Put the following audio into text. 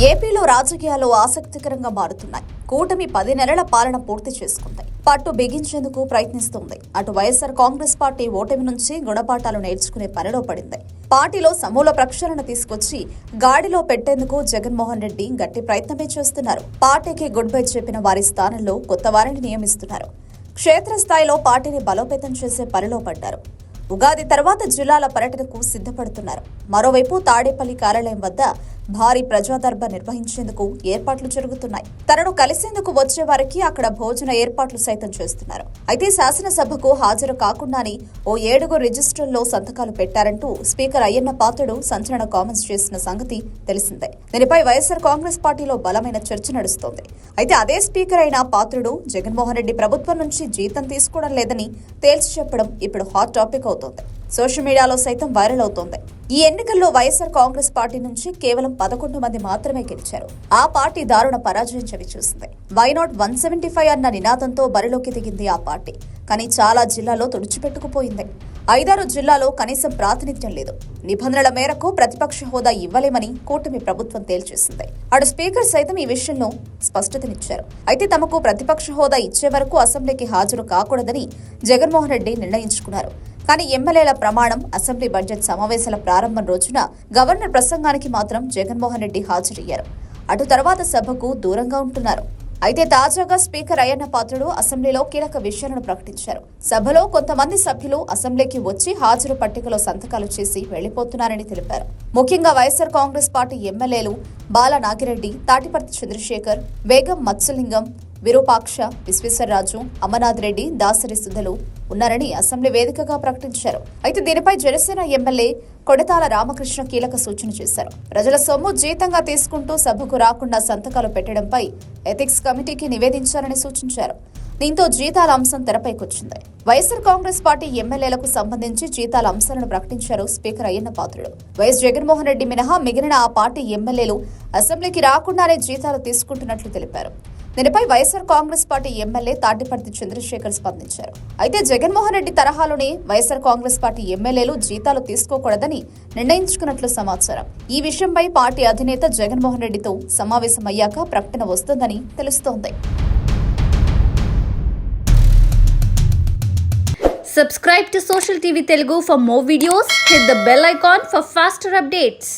ఏపీలో రాజకీయాలు ఆసక్తికరంగా మారుతున్నాయి. కూటమి 10 నెలల పాలన పూర్తి చేసుకుంది. పట్టు బిగించేందుకు ప్రయత్నిస్తుంది. అటు వైఎస్ఆర్ కాంగ్రెస్ పార్టీ ఓటమి నుంచి గుణపాఠాలు నేర్చుకునే పనిలో పడింది. పార్టీలో సమూల ప్రక్షాళన తీసుకొచ్చి గాడిలో పెట్టేందుకు జగన్మోహన్ రెడ్డి గట్టి ప్రయత్నమే చేస్తున్నారు. పార్టీకి గుడ్ బై చెప్పిన వారి స్థానంలో కొత్త వారిని నియమిస్తున్నారు. క్షేత్రస్థాయిలో పార్టీని బలోపేతం చేసే పనిలో పడ్డారు. ఉగాది తర్వాత జిల్లాల పర్యటనకు సిద్ధపడుతున్నారు. మరోవైపు తాడేపల్లి కార్యాలయం వద్ద భారీ ప్రజా దర్బార్ నిర్వహించేందుకు ఏర్పాట్లు జరుగుతున్నాయి. తనను కలిసేందుకు వచ్చే వారికి అక్కడ భోజన ఏర్పాట్లు సైతం చేస్తున్నారు. అయితే శాసనసభకు హాజరు కాకుండానే ఓ 7 రిజిస్టర్లో సంతకాలు పెట్టారంటూ స్పీకర్ అయ్యన్న పాత్రుడు సంచలన కామెంట్స్ చేసిన సంగతి తెలిసిందే. దీనిపై వైఎస్ఆర్ కాంగ్రెస్ పార్టీలో బలమైన చర్చ నడుస్తోంది. అయితే అదే స్పీకర్ అయిన పాత్రుడు జగన్మోహన్ రెడ్డి ప్రభుత్వం నుంచి జీతం తీసుకోవడం లేదని తేల్చి చెప్పడం ఇప్పుడు హాట్ టాపిక్ అవుతోంది. సోషల్ మీడియాలో సైతం వైరల్ అవుతోంది. ఈ ఎన్నికల్లో వైఎస్ఆర్ కాంగ్రెస్ పార్టీ నుంచి కేవలం 11 మంది మాత్రమే గెలిచారు. ఆ పార్టీ దారుణ పరాజయం చవిచూసింది. వై నాట్ 175 అన్న నినాదంతో బరిలోకి దిగింది ఆ పార్టీ. కానీ చాలా జిల్లాలో తుడిచిపెట్టుకుపోయింది. 5-6 జిల్లాలో కనీసం ప్రాతినిధ్యం లేదు. నిబంధనల మేరకు ప్రతిపక్ష హోదా ఇవ్వలేమని కూటమి ప్రభుత్వం తేల్చేసింది. అటు స్పీకర్ సైతం ఈ విషయంలో స్పష్టతనిచ్చారు. అయితే తమకు ప్రతిపక్ష హోదా ఇచ్చే వరకు అసెంబ్లీకి హాజరు కాకూడదని జగన్మోహన్ రెడ్డి నిర్ణయించుకున్నారు. కానీ ఎమ్మెల్యేల ప్రమాణం, అసెంబ్లీ బడ్జెట్ సమావేశాల ప్రారంభం రోజున గవర్నర్ ప్రసంగానికి మాత్రం జగన్మోహన్ రెడ్డి హాజరయ్యారు. అటు తర్వాత సభకు దూరంగా ఉంటున్నారు. అయితే తాజాగా స్పీకర్ అయ్యన్న పాత్రుడు అసెంబ్లీలో కీలక విషయాలను ప్రకటించారు. సభలో కొంతమంది సభ్యులు అసెంబ్లీకి వచ్చి హాజరు పట్టికలో సంతకాలు చేసి వెళ్లిపోతున్నారని తెలిపారు. ముఖ్యంగా వైఎస్ఆర్ కాంగ్రెస్ పార్టీ ఎమ్మెల్యేలు బాల నాగిరెడ్డి, తాటిపర్తి చంద్రశేఖర్, వేగం మత్స్యలింగం, విరూపాక్ష, విశ్వేశ్వరరాజు, అమర్నాథ్ రెడ్డి, దాసరి సుధలు ఉన్నారని అసెంబ్లీ వేదికగా ప్రకటించారు. అయితే దీనిపై జనసేన ఎమ్మెల్యే కొడతాల రామకృష్ణ కీలక సూచన చేశారు. ప్రజల సొమ్ము జీతంగా తీసుకుంటూ సభకు రాకుండా సంతకాలు పెట్టడంపై ఎథిక్స్ కమిటీకి నివేదించాలని సూచించారు. దీంతో జీతాల అంశం తెరపైకొచ్చింది. వైఎస్ఆర్ కాంగ్రెస్ పార్టీ ఎమ్మెల్యేలకు సంబంధించి జీతాల అంశాలను ప్రకటించారు స్పీకర్ అయ్యన్న పాత్రుడు. వైఎస్ జగన్మోహన్ రెడ్డి మినహా మిగిలిన ఆ పార్టీ ఎమ్మెల్యేలు అసెంబ్లీకి రాకుండానే జీతాలు తీసుకుంటున్నట్లు తెలిపారు. దీనిపై వైఎస్ఆర్ కాంగ్రెస్ పార్టీ ఎమ్మెల్యే తాటిపర్తి చంద్రశేఖర్ స్పందించారు. అయితే జగన్మోహన్ రెడ్డి తరహాలోనే వైఎస్ఆర్ కాంగ్రెస్ పార్టీ ఎమ్మెల్యేలు జీతాలు తీసుకోకూడదని నిర్ణయించుకున్నట్లు సమాచారం. ఈ విషయంపై పార్టీ అధినేత జగన్మోహన్ రెడ్డితో సమావేశమయ్యాక ప్రకటన వస్తుందని తెలుస్తోంది. Subscribe to Social TV Telugu for more videos. Hit the bell icon for faster updates.